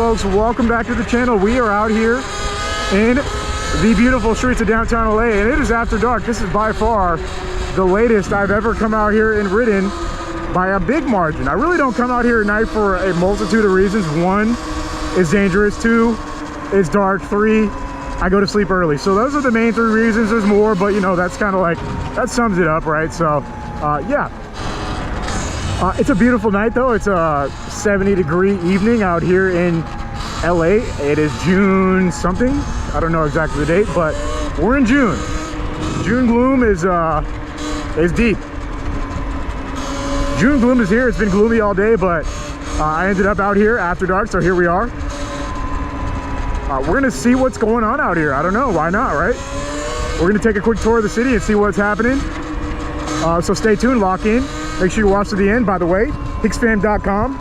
folks, welcome back to the channel. We are out here in the beautiful streets of downtown LA, and it is after dark. This is by far the latest I've ever come out here and ridden by a big margin. I really don't come out here at night for a multitude of reasons. One, it's dangerous. Two, it's dark. Three, I go to sleep early. So those are the main three reasons. There's more, but you know, that's kind of like, that sums it up, right? So yeah. It's a beautiful night though. It's a 70-degree evening out here in LA. It is June something. I don't know exactly the date, but we're in June. June gloom is deep. June gloom is here. It's been gloomy all day, but I ended up out here after dark, so here we are. We're gonna see what's going on out here. I don't know, why not, right? We're gonna take a quick tour of the city and see what's happening. So stay tuned, lock in. Make sure you watch to the end. By the way, hicksfam.com.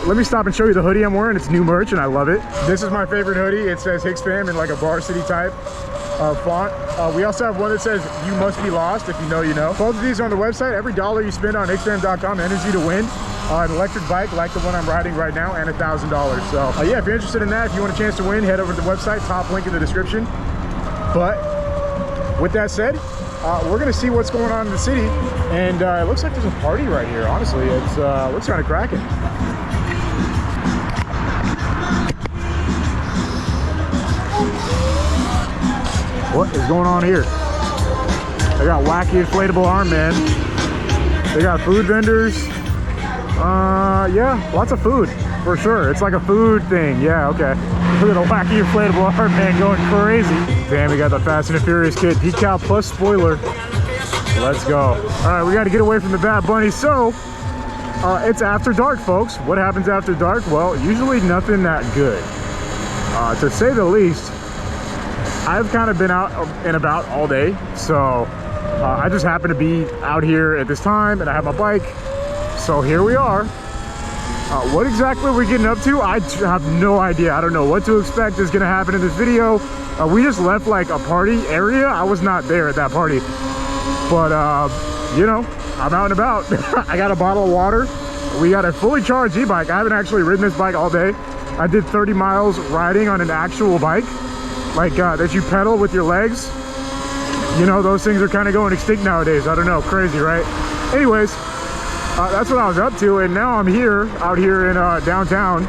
Let me stop and show you the hoodie I'm wearing. It's new merch and I love it. This is my favorite hoodie. It says Hicksfam in like a varsity type font. We also have one that says "You must be lost." If you know, you know. Both of these are on the website. Every dollar you spend on hicksfam.com enters you to win an electric bike like the one I'm riding right now and $1,000. So yeah, if you're interested in that, if you want a chance to win, head over to the website. Top link in the description. But with that said, we're gonna see what's going on in the city, and it looks like there's a party right here. Honestly, it's looks kind of cracking. What is going on here? They got wacky inflatable arm man. They got food vendors. Yeah, lots of food for sure. It's like a food thing. Yeah, okay. Look at the wacky inflatable arm man going crazy. Damn, we got the Fast and the Furious kid. Decal plus spoiler. Let's go. All right, we got to get away from the Bad Bunny. So, it's after dark, folks. What happens after dark? Well, usually nothing that good. To say the least, I've kind of been out and about all day. So, I just happen to be out here at this time, and I have my bike. So here we are. What exactly are we getting up to? I have no idea. I don't know what to expect is going to happen in this video. We just left like a party area. I was not there at that party, but you know, I'm out and about. I got a bottle of water. We got a fully charged e-bike. I haven't actually ridden this bike all day. I did 30 miles riding on an actual bike, like that you pedal with your legs. You know, those things are kind of going extinct nowadays. I don't know, crazy, right? Anyways, that's what I was up to, and now I'm here, out here in downtown.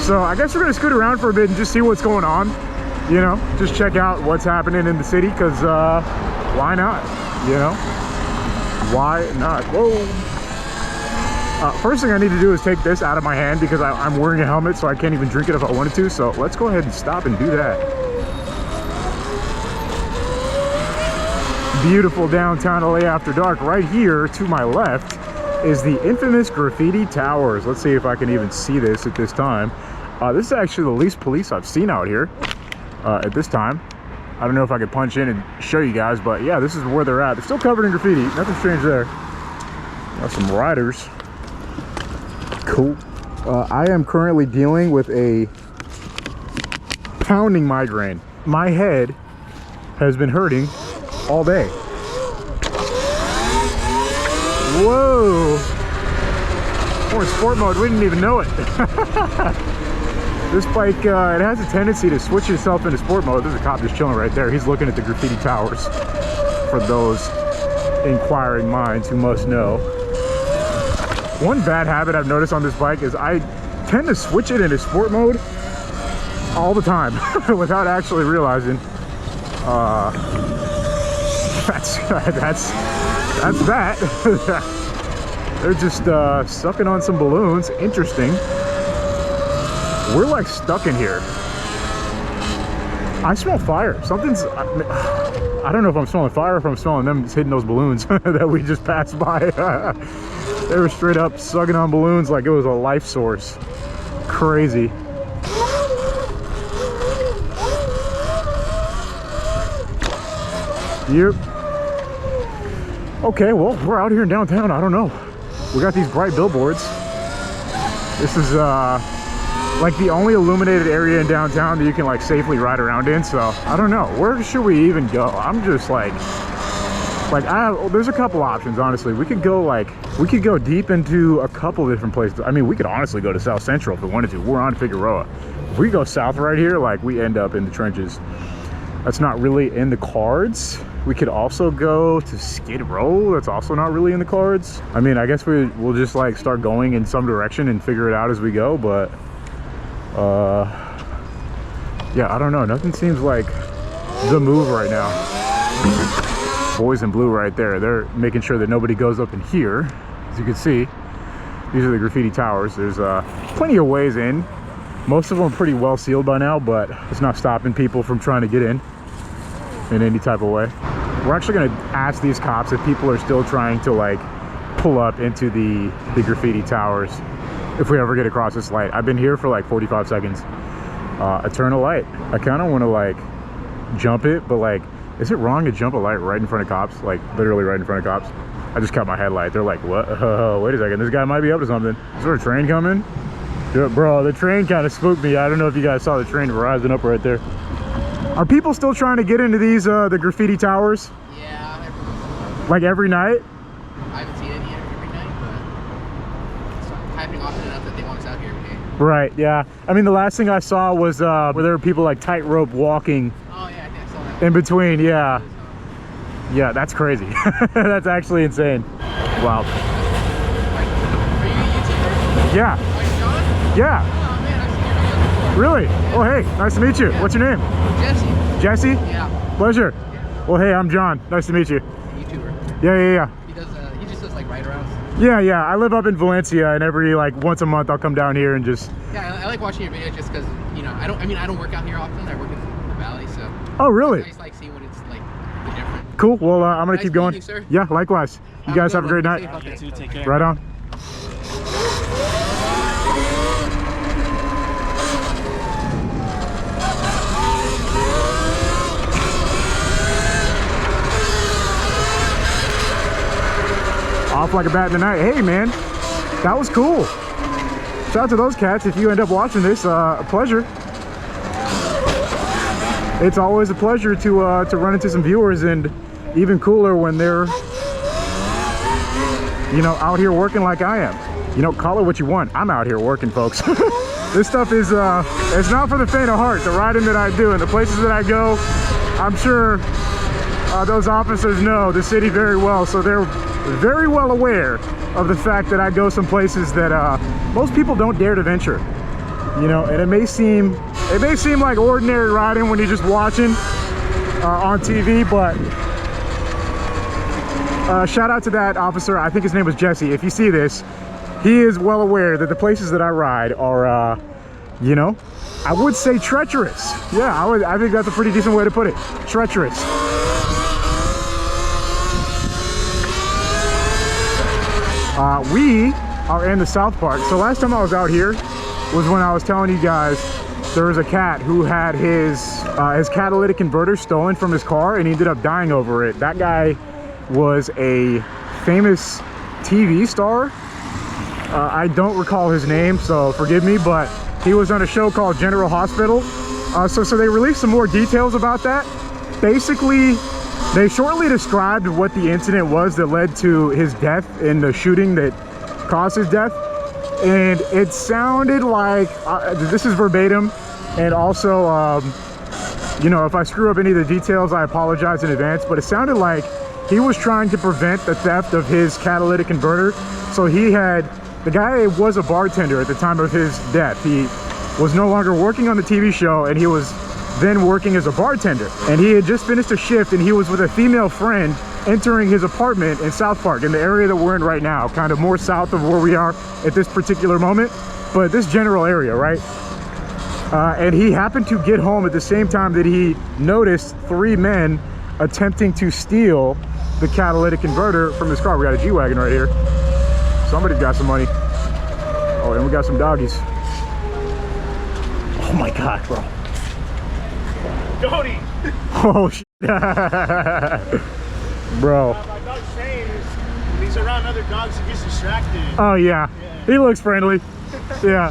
So I guess we're gonna scoot around for a bit and just see what's going on. You know, just check out what's happening in the city, because why not? You know, why not? Whoa. First thing I need to do is take this out of my hand because I'm wearing a helmet, so I can't even drink it if I wanted to. So let's go ahead and stop and do that. Beautiful downtown LA after dark. Right here to my left is the infamous Graffiti Towers. Let's see if I can even see this at this time. This is actually the least police I've seen out here at this time. I don't know if I could punch in and show you guys, but yeah, this is where they're at. They're still covered in graffiti. Nothing strange there. Got some riders. Cool. I am currently dealing with a pounding migraine. My head has been hurting all day. Whoa! We're in sport mode, we didn't even know it. This bike, it has a tendency to switch itself into sport mode. There's a cop just chilling right there. He's looking at the Graffiti Towers, for those inquiring minds who must know. One bad habit I've noticed on this bike is I tend to switch it into sport mode all the time without actually realizing. That's that. They're just sucking on some balloons. Interesting. We're like stuck in here. I smell fire. Something's, I don't know if I'm smelling fire or if I'm smelling them hitting those balloons that we just passed by. They were straight up sucking on balloons like it was a life source. Crazy. Yep. Okay, well, we're out here in downtown. I don't know. We got these bright billboards. This is like the only illuminated area in downtown that you can like safely ride around in. So I don't know, where should we even go? I'm just like there's a couple options, honestly. We could go deep into a couple of different places. I mean, we could honestly go to South Central if we wanted to. We're on Figueroa. If we go south right here, like we end up in the trenches. That's not really in the cards. We could also go to Skid Row. That's also not really in the cards. I mean, I guess we'll just like start going in some direction and figure it out as we go, but yeah, I don't know. Nothing seems like the move right now. Boys in blue right there. They're making sure that nobody goes up in here. As you can see, these are the graffiti towers. There's plenty of ways in. Most of them are pretty well sealed by now, but it's not stopping people from trying to get in any type of way. We're actually going to ask these cops if people are still trying to like pull up into the graffiti towers if we ever get across this light. I've been here for like 45 seconds. A turn a light. I kind of want to like jump it, but like, is it wrong to jump a light right in front of cops? Like literally right in front of cops? I just cut my headlight. They're like, what? Wait a second, this guy might be up to something. Is there a train coming? Dude, bro, the train kind of spooked me. I don't know if you guys saw the train rising up right there. Are people still trying to get into these, the graffiti towers? Yeah. Like every night? I haven't seen it yet every night, but it's happening often enough that they want us out here every day. Right, yeah. I mean, the last thing I saw was where there were people like tightrope walking. Oh yeah, I think I saw that. In between, yeah. Yeah, that's crazy. That's actually insane. Wow. Are you a YouTuber? Yeah. Are you John? Yeah. Oh man, I've seen your videos before. Really? Oh, hey, nice to meet you. What's your name? Jesse. Jesse? Yeah. Pleasure. Well, hey, I'm John. Nice to meet you. YouTuber. Yeah. He just does like ride arounds. Yeah. I live up in Valencia, and every like once a month I'll come down here and just. Yeah, I like watching your videos just because you know I don't work out here often. I work in the valley, so. Oh really? I just like seeing what it's like the different. Cool. Well, I'm gonna Nice keep going. meeting you, sir. Yeah, likewise. You guys have a great night. You too. Take care. Right on. Off like a bat in the night. Hey man, that was cool. Shout out to those cats. If you end up watching this, a pleasure. It's always a pleasure to run into some viewers, and even cooler when they're, you know, out here working like I am. You know, call it what you want. I'm out here working, folks. This stuff is it's not for the faint of heart. The riding that I do and the places that I go, I'm sure those officers know the city very well, so they're very well aware of the fact that I go some places that most people don't dare to venture. You know, and it may seem like ordinary riding when you're just watching on TV, but shout out to that officer. I think his name was Jesse. If you see this, he is well aware that the places that I ride are, you know, I would say treacherous. Yeah, I think that's a pretty decent way to put it. Treacherous. We are in the South Park. So last time I was out here was when I was telling you guys there was a cat who had his catalytic converter stolen from his car and he ended up dying over it. That guy was a famous TV star. I don't recall his name, so forgive me, but he was on a show called General Hospital. So they released some more details about that. Basically, they shortly described what the incident was that led to his death in the shooting that caused his death. And it sounded like, this is verbatim, and also, you know, if I screw up any of the details, I apologize in advance, but it sounded like he was trying to prevent the theft of his catalytic converter. So the guy was a bartender at the time of his death. He was no longer working on the TV show, and he was then working as a bartender. And he had just finished a shift, and he was with a female friend entering his apartment in South Park, in the area that we're in right now, kind of more south of where we are at this particular moment, but this general area, right? And he happened to get home at the same time that he noticed 3 men attempting to steal the catalytic converter from his car. We got a G-Wagon right here. Somebody's got some money. Oh, and we got some doggies. Oh my God, bro. Cody! Oh, shit. Bro. My dog's saying is when he's around other dogs, he gets distracted. Oh, yeah. He looks friendly. Yeah.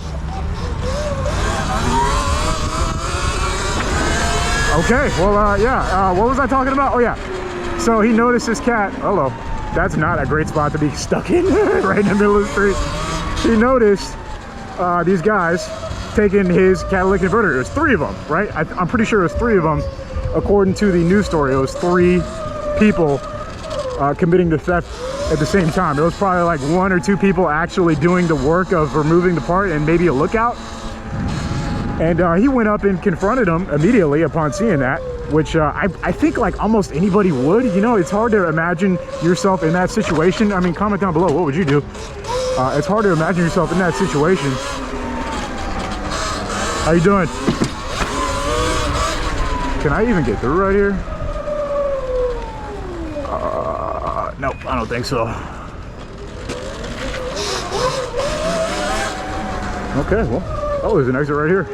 Okay, well, yeah. What was I talking about? Oh, yeah. So he noticed this cat. Hello. That's not a great spot to be stuck in, right in the middle of the street. He noticed these guys taken his catalytic converter. It was 3 of them, right? I'm pretty sure it was 3 of them. According to the news story, it was 3 people committing the theft at the same time. It was probably like 1 or 2 people actually doing the work of removing the part and maybe a lookout. And he went up and confronted him immediately upon seeing that, which I think like almost anybody would. You know, it's hard to imagine yourself in that situation. I mean, comment down below, what would you do? It's hard to imagine yourself in that situation. How you doing? Can I even get through right here? Nope, I don't think so. Okay, well, oh, there's an exit right here.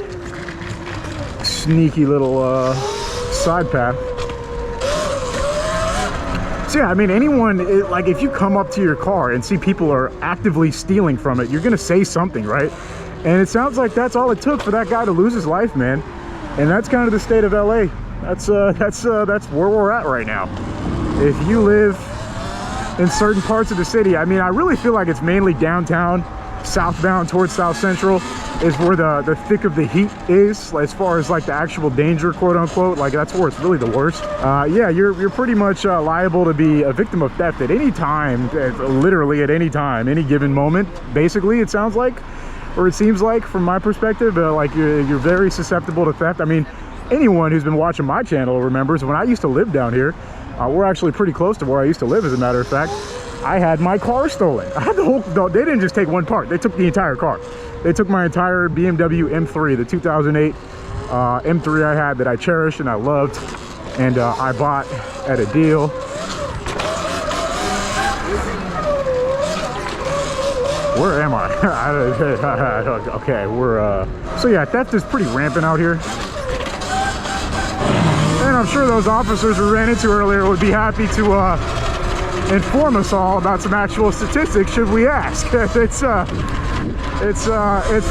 Sneaky little side path. So yeah, I mean, anyone, like if you come up to your car and see people are actively stealing from it, you're gonna say something, right? And it sounds like that's all it took for that guy to lose his life, man. And that's kind of the state of LA. That's where we're at right now. If you live in certain parts of the city, I mean, I really feel like it's mainly downtown, southbound towards South Central is where the thick of the heat is, as far as like the actual danger, quote unquote. Like that's where it's really the worst. Yeah, you're pretty much liable to be a victim of theft at any time, literally at any time, any given moment. Basically, it sounds like, or it seems like, from my perspective, like you're very susceptible to theft. I mean, anyone who's been watching my channel remembers when I used to live down here. We're actually pretty close to where I used to live, as a matter of fact. I had my car stolen. I had the whole, they didn't just take one part, they took the entire car. They took my entire BMW M3, the 2008 M3 I had that I cherished and I loved, and I bought at a deal. Where am I? Okay, we're, so yeah, theft is pretty rampant out here. And I'm sure those officers we ran into earlier would be happy to inform us all about some actual statistics should we ask. It's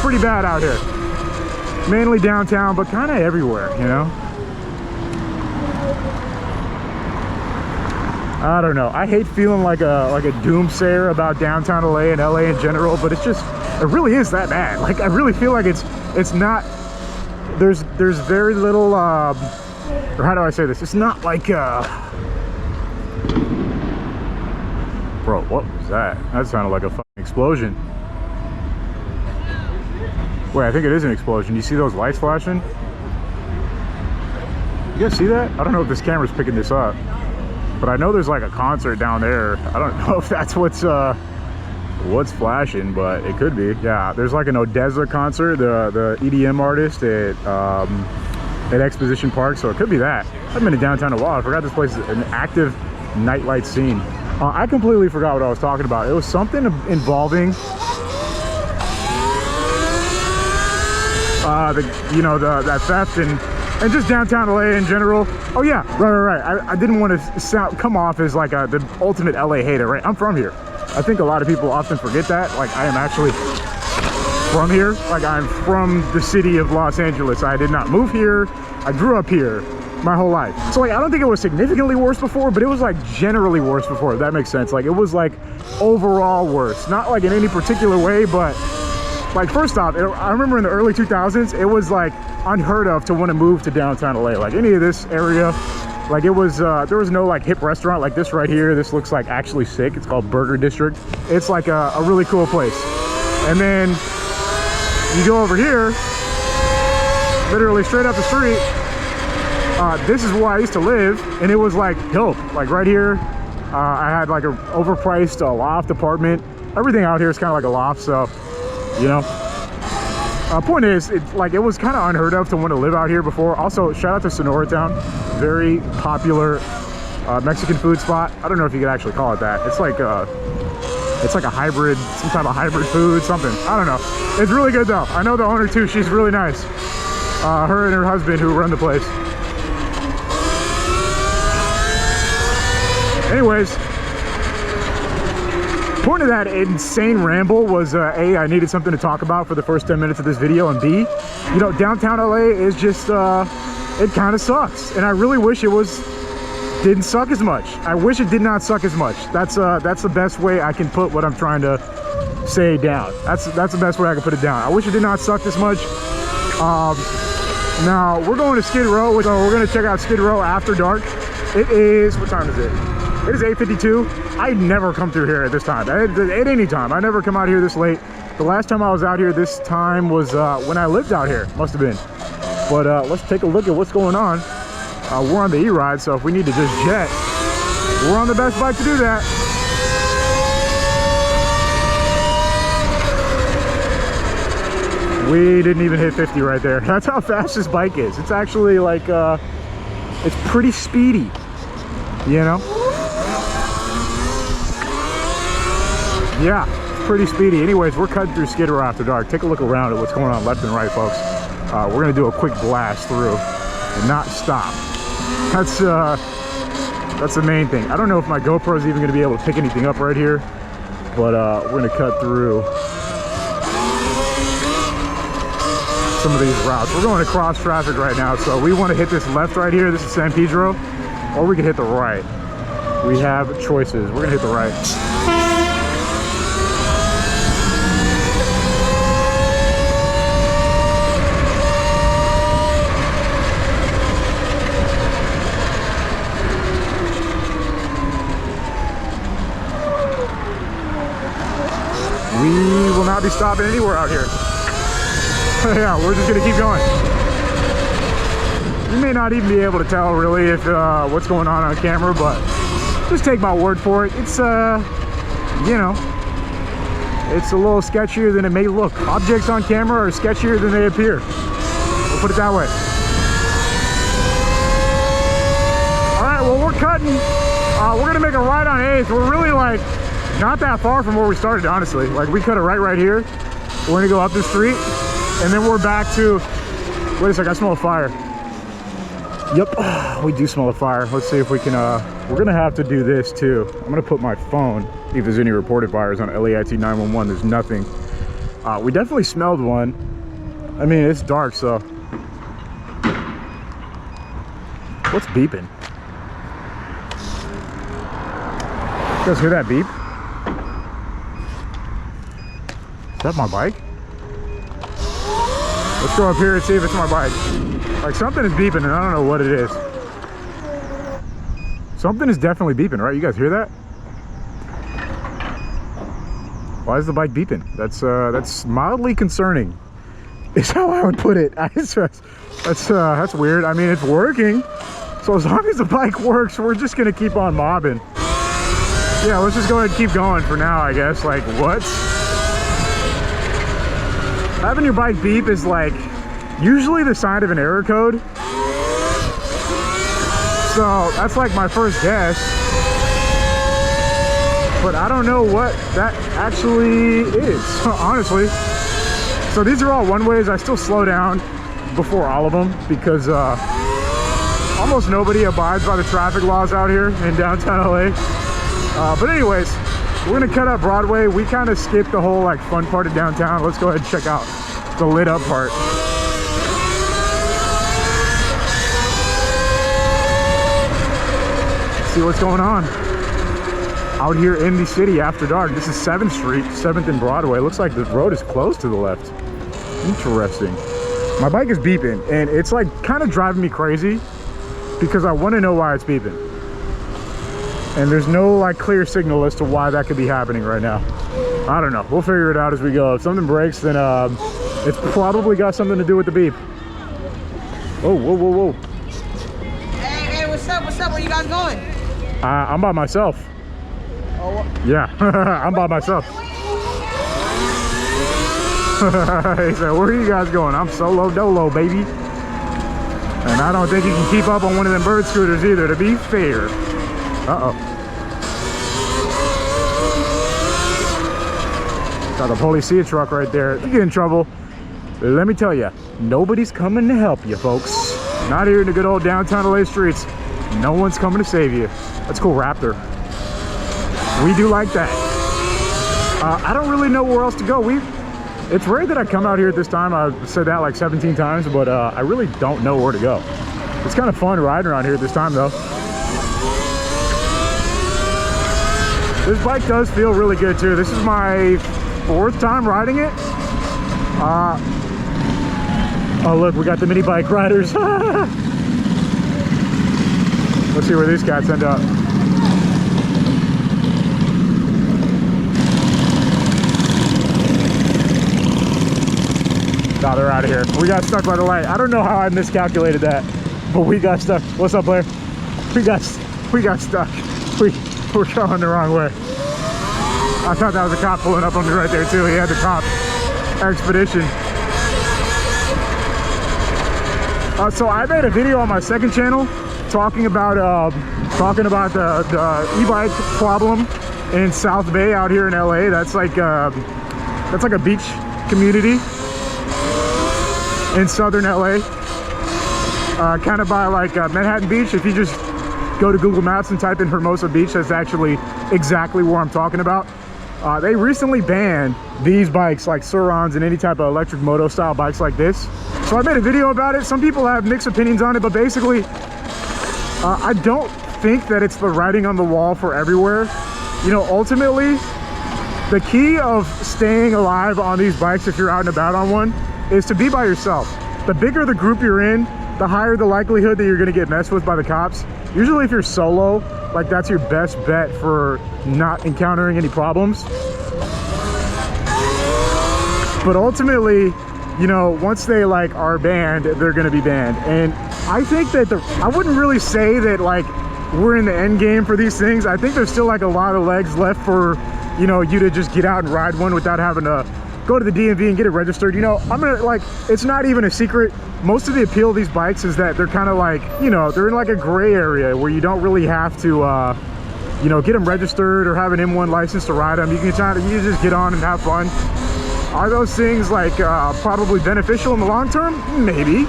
pretty bad out here. Mainly downtown, but kind of everywhere, you know? I don't know. I hate feeling like a doomsayer about downtown LA and LA in general, but it's just, it really is that bad. Like, I really feel like it's not, there's very little, or how do I say this? It's not like, bro, what was that? That sounded like a fucking explosion. Wait, I think it is an explosion. You see those lights flashing? You guys see that? I don't know if this camera's picking this up, but I know there's like a concert down there. I don't know if that's what's flashing, but it could be. Yeah, there's like an Odessa concert, the EDM artist at Exposition Park, so it could be that. I've been to downtown a while. I forgot this place is an active nightlight scene. I completely forgot what I was talking about. It was something involving that theft and just downtown LA in general. Oh yeah, right. I didn't want to come off as like the ultimate LA hater, right? I'm from here. I think a lot of people often forget that. Like, I am actually from here. Like, I'm from the city of Los Angeles. I did not move here. I grew up here my whole life. So like, I don't think it was significantly worse before, but it was like generally worse before, if that makes sense. Like, it was like overall worse, not like in any particular way, but like, first off, I remember in the early 2000s, it was like unheard of to want to move to downtown LA. Like, any of this area, like, it was there was no like hip restaurant like this right here. This looks like actually sick. It's called Burger District. It's like a really cool place. And then you go over here, literally straight up the street. This is where I used to live, and it was like dope. Like, right here, I had like a overpriced loft apartment. Everything out here is kind of like a loft, so, you know. Point is, it was kind of unheard of to want to live out here before. Also, shout out to Sonora Town, very popular Mexican food spot. I don't know if you could actually call it that. It's like a hybrid, some type of hybrid food, something. I don't know. It's really good though. I know the owner too. She's really nice. Her and her husband who run the place. Anyways, point of that insane ramble was A, I needed something to talk about for the first 10 minutes of this video, and B, you know, downtown LA is just, it kind of sucks. And I really wish it didn't suck as much. I wish it did not suck as much. That's the best way I can put what I'm trying to say down. That's the best way I can put it down. I wish it did not suck this much. Now we're going to Skid Row, so we're gonna check out Skid Row after dark. It is, what time is it? It is 8:52. I never come through here at this time, at any time. I never come out here this late. The last time I was out here this time was when I lived out here, must have been. But let's take a look at what's going on. We're on the E-Ride, so if we need to just jet, we're on the best bike to do that. We didn't even hit 50 right there. That's how fast this bike is. It's actually like, it's pretty speedy, you know? Yeah, it's pretty speedy. Anyways, we're cutting through Skid Row after dark. Take a look around at what's going on left and right, folks. We're gonna do a quick blast through and not stop. That's the main thing. I don't know if my GoPro is even gonna be able to pick anything up right here, but we're gonna cut through some of these routes. We're going across traffic right now, so we want to hit this left right here. This is San Pedro, or we can hit the right. We have choices. We're gonna hit the right. We will not be stopping anywhere out here. Yeah, we're just gonna keep going. You may not even be able to tell really if what's going on camera, but just take my word for it. It's you know, it's a little sketchier than it may look. Objects on camera are sketchier than they appear. We'll put it that way. All right, well, we're cutting. We're gonna make a right on 8th. We're really like not that far from where we started, honestly. Like, we cut a right here. We're gonna go up the street, and then we're back to, wait a sec, I smell a fire. Yep, we do smell a fire. Let's see if we can, we're gonna have to do this too. I'm gonna put my phone, see if there's any reported fires on LAIT 911. There's nothing. We definitely smelled one. I mean, it's dark, so. What's beeping? You guys hear that beep? Is that my bike? Let's go up here and see if it's my bike. Like, something is beeping and I don't know what it is. Something is definitely beeping, right? You guys hear that? Why is the bike beeping? That's mildly concerning, is how I would put it. That's weird. I mean, it's working. So as long as the bike works, we're just gonna keep on mobbing. Yeah, let's just go ahead and keep going for now, I guess. Like, what? Having your bike beep is like usually the sign of an error code. So that's like my first guess. But I don't know what that actually is, honestly. So these are all one-ways. I still slow down before all of them because almost nobody abides by the traffic laws out here in downtown LA. But anyways, we're gonna cut up Broadway. We kind of skipped the whole like fun part of downtown. Let's go ahead and check out the lit up part. See what's going on out here in the city after dark. This is 7th Street, 7th and Broadway. Looks like the road is closed to the left. Interesting. My bike is beeping and it's like kind of driving me crazy because I want to know why it's beeping. And there's no like clear signal as to why that could be happening right now. I don't know. We'll figure it out as we go. If something breaks, then it's probably got something to do with the beep. Oh, whoa, whoa, whoa. Hey, what's up? What's up? Where you guys going? I'm by myself. Oh, what? Yeah, I'm by myself. He said, where are you guys going? I'm solo dolo, baby. And I don't think you can keep up on one of them bird scooters either, to be fair. Uh-oh. Got a policia truck right there. You get in trouble. Let me tell you, nobody's coming to help you, folks. Not here in the good old downtown LA streets. No one's coming to save you. That's cool, Raptor. We do like that. I don't really know where else to go. It's rare that I come out here at this time. I've said that like 17 times, but I really don't know where to go. It's kind of fun riding around here at this time, though. This bike does feel really good, too. This is my 4th time riding it. Oh look, we got the mini bike riders. Let's see where these cats end up. Oh, they're out of here. We got stuck by the light. I don't know how I miscalculated that, but we got stuck. What's up, Blair? We got stuck. We're going the wrong way. I thought that was a cop pulling up on me right there too. He had the cop expedition. So I made a video on my second channel talking about the e-bike problem in South Bay out here in LA. That's like a beach community in southern LA, kind of by like Manhattan Beach. If you just go to Google Maps and type in Hermosa Beach, that's actually exactly where I'm talking about. They recently banned these bikes, like Surons and any type of electric moto style bikes like this. So I made a video about it. Some people have mixed opinions on it, but basically I don't think that it's the writing on the wall for everywhere. You know, ultimately the key of staying alive on these bikes, if you're out and about on one, is to be by yourself. The bigger the group you're in, the higher the likelihood that you're gonna get messed with by the cops. Usually if you're solo, like that's your best bet for not encountering any problems. But ultimately, you know, once they like are banned, they're gonna be banned. And I think that I wouldn't really say that like we're in the end game for these things. I think there's still like a lot of legs left for, you know, you to just get out and ride one without having to go to the DMV and get it registered. You know, I'm gonna like, it's not even a secret. Most of the appeal of these bikes is that they're kind of like, you know, they're in like a gray area where you don't really have to, you know, get them registered or have an M1 license to ride them. You can you just get on and have fun. Are those things like probably beneficial in the long term? Maybe.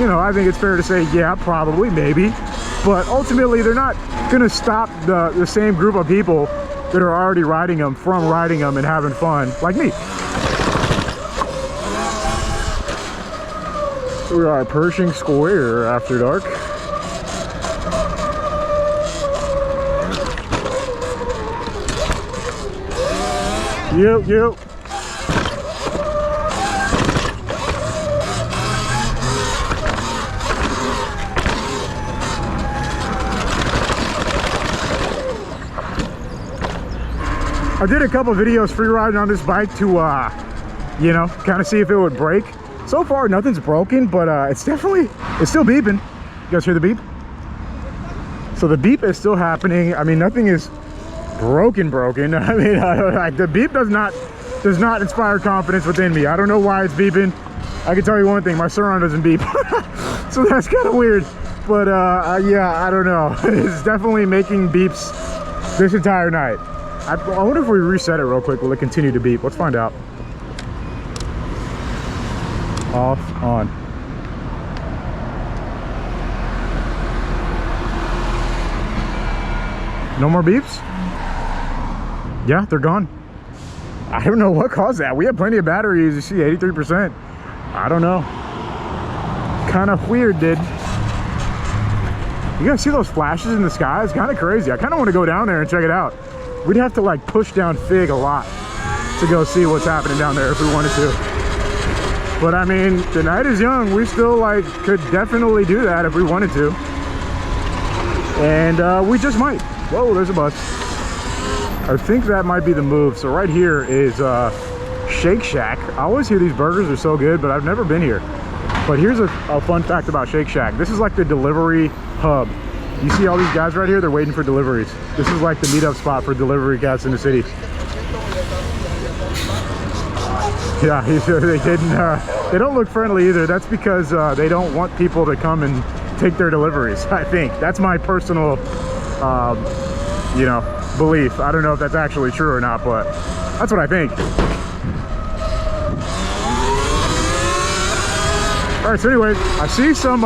You know, I think it's fair to say, yeah, probably, maybe. But ultimately, they're not gonna stop the same group of people that are already riding them from riding them and having fun, like me. We are at Pershing Square after dark. Yep. I did a couple videos free riding on this bike to, you know, kind of see if it would break. So far, nothing's broken, but it's still beeping. You guys hear the beep? So the beep is still happening. I mean, nothing is broken. I mean, the beep does not inspire confidence within me. I don't know why it's beeping. I can tell you one thing, my Suron doesn't beep. So that's kind of weird. But yeah, I don't know. It's definitely making beeps this entire night. I wonder if we reset it real quick, will it continue to beep? Let's find out. Off, on. No more beeps? Yeah, they're gone. I don't know what caused that. We have plenty of batteries. You see 83%. I don't know. Kind of weird, dude. You guys see those flashes in the sky? It's kind of crazy. I kind of want to go down there and check it out. We'd have to like push down Fig a lot to go see what's happening down there if we wanted to. But I mean, the night is young. We still like could definitely do that if we wanted to. And we just might. Whoa, there's a bus. I think that might be the move. So right here is Shake Shack. I always hear these burgers are so good, but I've never been here. But here's a fun fact about Shake Shack. This is like the delivery hub. You see all these guys right here? They're waiting for deliveries. This is like the meetup spot for delivery cats in the city. Yeah, they don't look friendly either. That's because they don't want people to come and take their deliveries, I think. That's my personal, you know, belief. I don't know if that's actually true or not, but that's what I think. All right, so anyway, I see some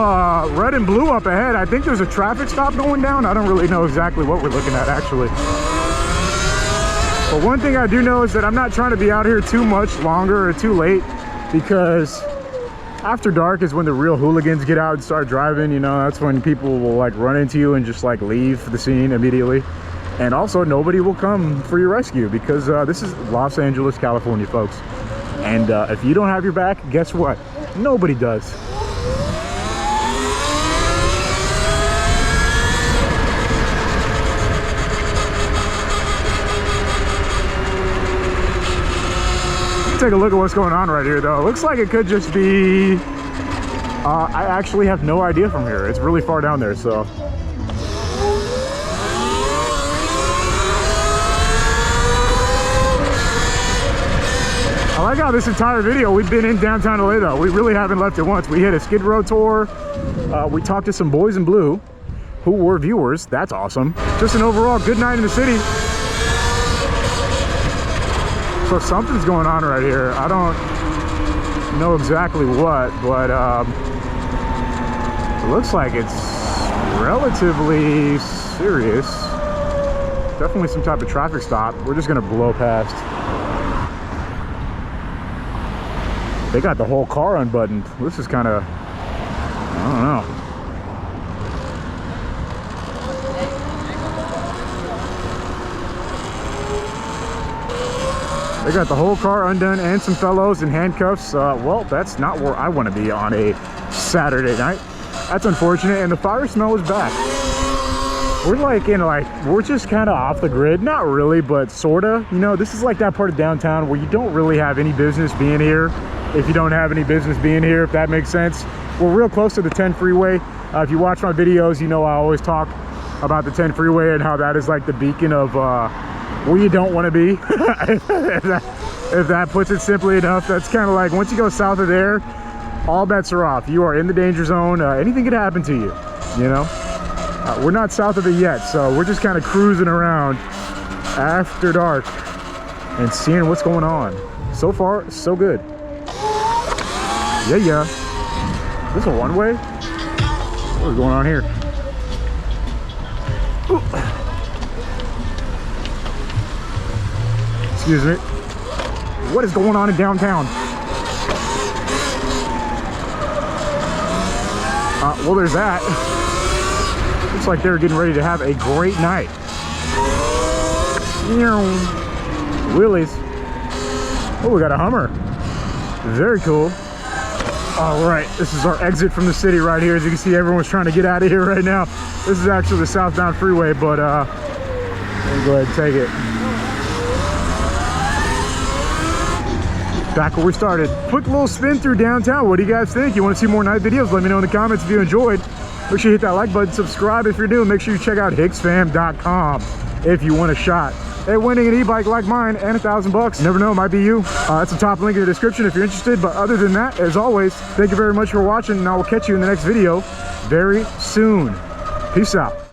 red and blue up ahead. I think there's a traffic stop going down. I don't really know exactly what we're looking at, actually. But one thing I do know is that I'm not trying to be out here too much longer or too late, because after dark is when the real hooligans get out and start driving. You know, that's when people will like run into you and just like leave the scene immediately. And also nobody will come for your rescue, because this is Los Angeles, California, folks. And if you don't have your back, guess what? Nobody does. Take a look at what's going on right here though. It looks like it could just be I actually have no idea from here. It's really far down there, so I like how this entire video we've been in downtown LA though. We really haven't left it once. We hit a Skid Row tour. We talked to some boys in blue who were viewers. That's awesome. Just an overall good night in the city. So something's going on right here. I don't know exactly what, but it looks like it's relatively serious. Definitely some type of traffic stop. We're just gonna blow past. They got the whole car unbuttoned. This is kind of, I don't know. They got the whole car undone and some fellows in handcuffs. Well, that's not where I want to be on a Saturday night. That's unfortunate, and the fire smell is back. We're we're just kind of off the grid. Not really, but sorta. You know, this is like that part of downtown where you don't really have any business being here. If you don't have any business being here, if that makes sense. We're real close to the 10 freeway. If you watch my videos, you know I always talk about the 10 freeway and how that is like the beacon of where you don't want to be. if that puts it simply enough. That's kind of like once you go south of there, all bets are off. You are in the danger zone. Anything could happen to you, you know. We're not south of it yet, so we're just kind of cruising around after dark and seeing what's going on. So far, so good. Yeah. Is this a one-way? What is going on here? Ooh. Excuse me. What is going on in downtown? Well, there's that. Looks like they're getting ready to have a great night. Wheelies. Oh, we got a Hummer. Very cool. All right, this is our exit from the city right here. As you can see, everyone's trying to get out of here right now. This is actually the southbound freeway, but let me go ahead and take it. Back where we started. Quick little spin through downtown. What do you guys think? You want to see more night videos? Let me know in the comments if you enjoyed. Make sure you hit that like button, subscribe if you're new. Make sure you check out hicksfam.com if you want a shot at winning an e-bike like mine and $1,000. Never know, it might be you. That's the top link in the description if you're interested. But other than that, as always, thank you very much for watching, and I will catch you in the next video very soon. Peace out.